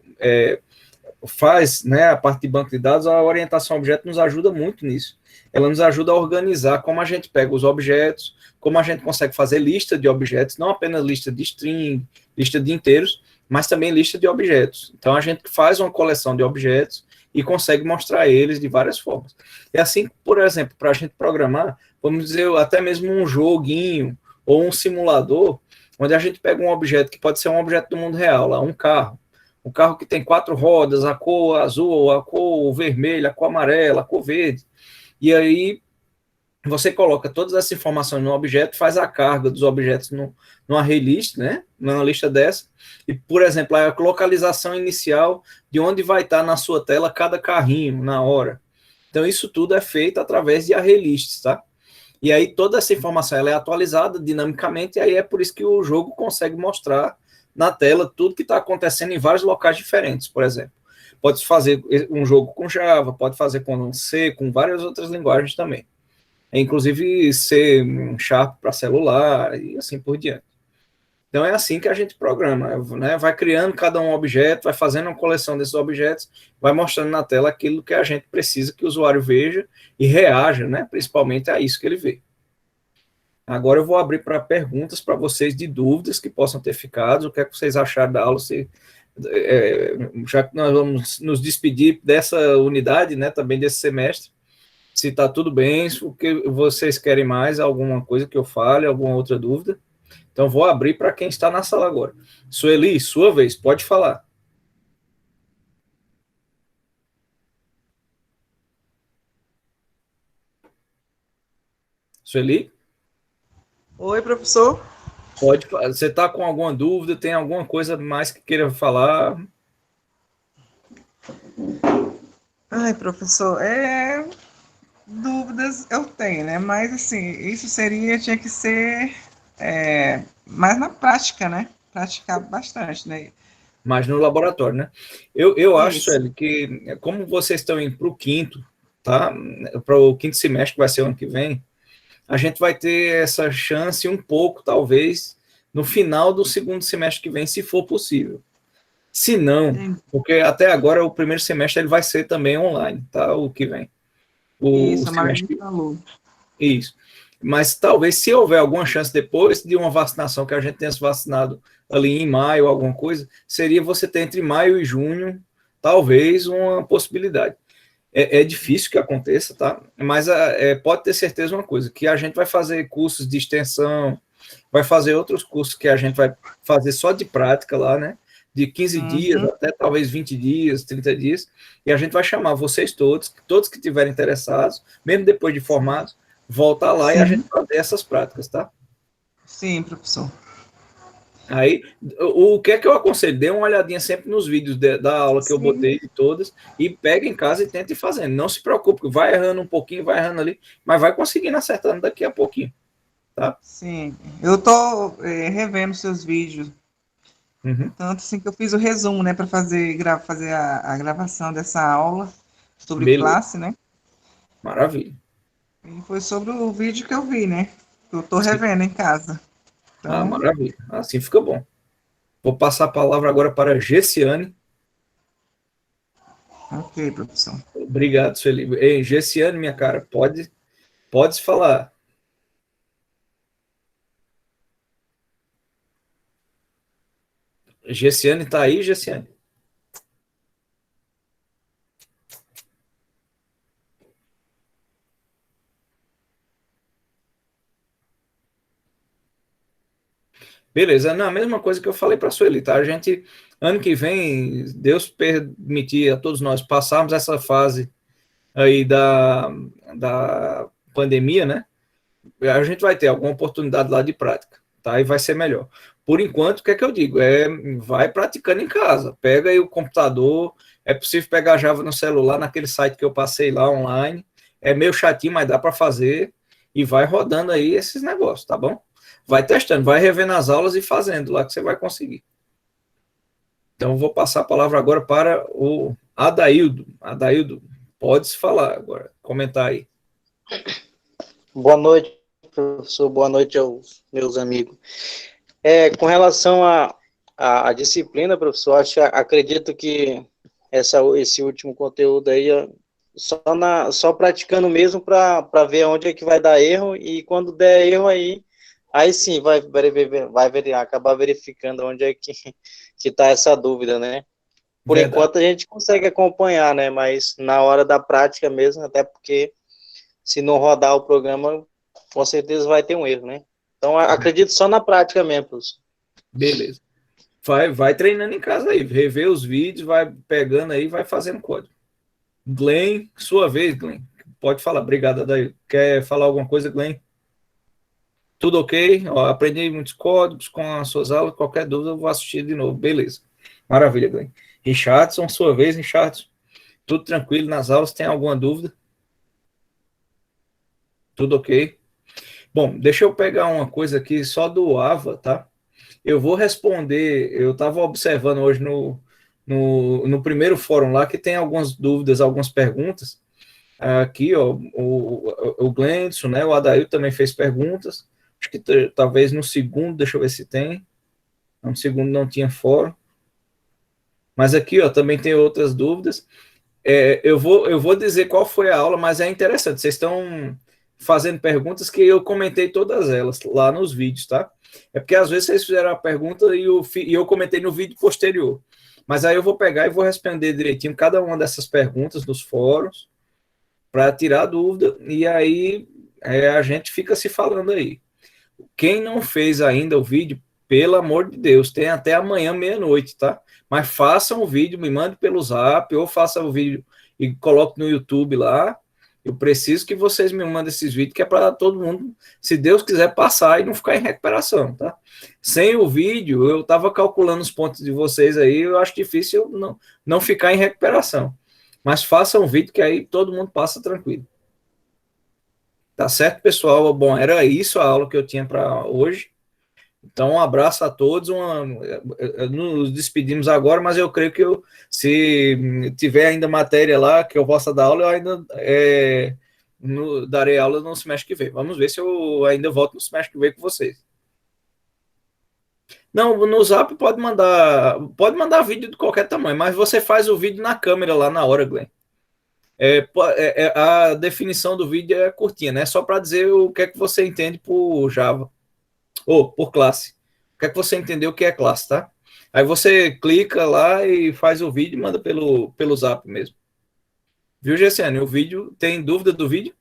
S1: faz, né, a parte de banco de dados, a orientação a objeto nos ajuda muito nisso. Ela nos ajuda a organizar como a gente pega os objetos, como a gente consegue fazer lista de objetos, não apenas lista de string, lista de inteiros, mas também lista de objetos. Então, a gente faz uma coleção de objetos e consegue mostrar eles de várias formas. É assim, por exemplo, para a gente programar, vamos dizer, até mesmo um joguinho ou um simulador, onde a gente pega um objeto que pode ser um objeto do mundo real, lá, um carro que tem 4 rodas, a cor azul, a cor vermelha, a cor amarela, a cor verde, e aí você coloca todas essas informações no objeto, faz a carga dos objetos numa array list, né, numa lista dessa, e, por exemplo, a localização inicial de onde vai estar na sua tela cada carrinho na hora. Então, isso tudo é feito através de array lists, tá? E aí toda essa informação ela é atualizada dinamicamente, e aí é por isso que o jogo consegue mostrar na tela tudo que está acontecendo em vários locais diferentes, por exemplo. Pode fazer um jogo com Java, pode fazer com C, com várias outras linguagens também. Inclusive C, Sharp para celular e assim por diante. Então é assim que a gente programa, né? Vai criando cada um objeto, vai fazendo uma coleção desses objetos, vai mostrando na tela aquilo que a gente precisa que o usuário veja e reaja, né? Principalmente a isso que ele vê. Agora eu vou abrir para perguntas para vocês de dúvidas que possam ter ficado, o que é que vocês acharam da aula, já que nós vamos nos despedir dessa unidade, né, também desse semestre, se está tudo bem, o que vocês querem mais, alguma coisa que eu fale, alguma outra dúvida. Então vou abrir para quem está na sala agora. Sueli, sua vez, pode falar. Sueli?
S4: Oi, professor.
S1: Pode, você está com alguma dúvida, tem alguma coisa mais que queira falar?
S4: Ai, professor, dúvidas eu tenho, né? Mas, assim, tinha que ser mais na prática, né? Praticar bastante, né?
S1: Mas no laboratório, né? Eu acho,
S4: Isso.
S1: Sueli, que como vocês estão indo para o quinto, tá? Para o quinto semestre, que vai ser o ano que vem, a gente vai ter essa chance um pouco, talvez, no final do segundo semestre que vem, se for possível. Se não,
S4: Entendi.
S1: porque até agora o primeiro semestre ele vai ser também online, tá? O que vem. O
S4: Isso, a Margarida
S1: semestre.
S4: falou.
S1: Isso. Mas talvez, se houver alguma chance depois de uma vacinação, que a gente tenha se vacinado ali em maio, alguma coisa, seria você ter entre maio e junho, talvez, uma possibilidade. É difícil que aconteça, tá? Mas pode ter certeza uma coisa, que a gente vai fazer cursos de extensão, vai fazer outros cursos que a gente vai fazer só de prática lá, né? De 15 dias
S4: Uhum.
S1: até talvez 20 dias, 30 dias, e a gente vai chamar vocês todos que estiverem interessados, mesmo depois de formados, voltar lá e a gente
S4: Sim,
S1: fazer essas práticas, tá?
S4: sim, professor.
S1: Aí, o que é que eu aconselho? Dê uma olhadinha sempre nos vídeos da aula que eu
S4: Sim,
S1: botei de todas e pega em casa e tente ir fazendo. Não se preocupe, vai errando um pouquinho, vai errando ali, mas vai conseguindo acertando daqui a pouquinho, tá?
S4: sim. Eu tô revendo seus vídeos.
S1: Uhum.
S4: Tanto assim que eu fiz o resumo, né, para fazer a gravação dessa aula sobre
S1: Beleza,
S4: classe, né?
S1: maravilha.
S4: E foi sobre o vídeo que eu vi, né? Que eu tô
S1: Sim.
S4: revendo em casa.
S1: Ah,
S4: Então,
S1: maravilha. Assim fica bom. Vou passar a palavra agora para Gessiane.
S4: ok, professor.
S1: Obrigado, Sueli. Ei, Gessiane, minha cara, pode falar. Gessiane está aí, Gessiane? Beleza, não, a mesma coisa que eu falei para a Sueli, tá? A gente, ano que vem, Deus permitir a todos nós passarmos essa fase aí da pandemia, né? A gente vai ter alguma oportunidade lá de prática, tá? E vai ser melhor. Por enquanto, o que é que eu digo? Vai praticando em casa. Pega aí o computador, é possível pegar Java no celular, naquele site que eu passei lá online. É meio chatinho, mas dá para fazer. E vai rodando aí esses negócios, tá bom? Vai testando, vai revendo as aulas e fazendo lá que você vai conseguir. Então, vou passar a palavra agora para o Adaildo. Adaildo, pode falar agora, comentar aí.
S5: Boa noite, professor. Boa noite aos meus amigos. Com relação à disciplina, professor, acredito que esse último conteúdo aí, só praticando mesmo para ver onde é que vai dar erro, e quando der erro aí sim acabar verificando onde é que está essa dúvida, né? Por
S1: Verdade.
S5: enquanto a gente consegue acompanhar, né? Mas na hora da prática mesmo, até porque se não rodar o programa, com certeza vai ter um erro, né? Então, acredito só na prática mesmo, professor.
S1: Beleza. Vai treinando em casa aí, rever os vídeos, vai pegando aí, vai fazendo código. Glenn, sua vez, Glenn. Pode falar, obrigado, Adair. Quer falar alguma coisa, Glenn? Tudo ok? Ó, aprendi muitos códigos com as suas aulas, qualquer dúvida eu vou assistir de novo. Beleza. Maravilha, Glenn. Richardson, sua vez, Richardson. Tudo tranquilo nas aulas, tem alguma dúvida? Tudo ok? Bom, deixa eu pegar uma coisa aqui só do AVA, tá? Eu vou responder, eu estava observando hoje no primeiro fórum lá que tem algumas dúvidas, algumas perguntas. Aqui, ó, o Glenson, né, o Adair também fez perguntas. Acho que talvez no segundo, deixa eu ver se tem. No segundo não tinha fórum. Mas aqui, ó, também tem outras dúvidas. Eu vou dizer qual foi a aula, mas é interessante. Vocês estão fazendo perguntas que eu comentei todas elas lá nos vídeos, tá? É porque às vezes vocês fizeram a pergunta e eu comentei no vídeo posterior. Mas aí eu vou pegar e vou responder direitinho cada uma dessas perguntas nos fóruns para tirar dúvida e aí a gente fica se falando aí. Quem não fez ainda o vídeo, pelo amor de Deus, tem até amanhã meia-noite, tá? Mas façam o vídeo, me mande pelo Zap ou faça o vídeo e coloque no YouTube lá. Eu preciso que vocês me mandem esses vídeos, que é para todo mundo, se Deus quiser, passar e não ficar em recuperação, tá? Sem o vídeo, eu estava calculando os pontos de vocês aí, eu acho difícil não ficar em recuperação. Mas faça um vídeo que aí todo mundo passa tranquilo. Tá certo, pessoal? Bom, era isso a aula que eu tinha para hoje. Então, um abraço a todos. Nos despedimos agora, mas eu creio que se tiver ainda matéria lá que eu possa dar aula, eu ainda darei aula no semestre que vem. Vamos ver se eu ainda volto no semestre que vem com vocês. Não, no Zap pode mandar vídeo de qualquer tamanho, mas você faz o vídeo na câmera lá na hora, Glenn. A definição do vídeo é curtinha, né? Só para dizer o que é que você entende por Java, ou por classe. O que é que você entendeu que é classe, tá? Aí você clica lá e faz o vídeo e manda pelo Zap mesmo. Viu, Gessiane? O vídeo, tem dúvida do vídeo?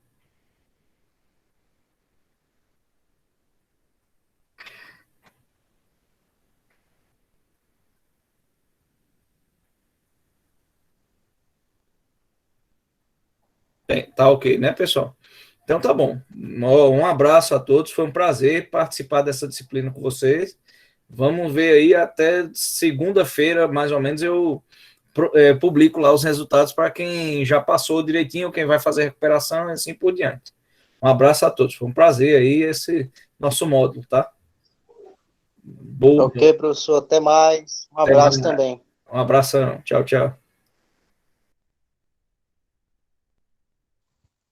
S1: Tá ok, né, pessoal? Então tá bom. Um abraço a todos. Foi um prazer participar dessa disciplina com vocês. Vamos ver aí até segunda-feira, mais ou menos, eu publico lá os resultados para quem já passou direitinho, quem vai fazer recuperação e assim por diante. Um abraço a todos. Foi um prazer aí esse nosso módulo, tá? Boa.
S5: Ok, professor. Até mais. Um abraço também.
S1: Um abração. Tchau, tchau.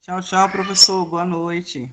S4: Tchau, tchau, professor. Boa noite.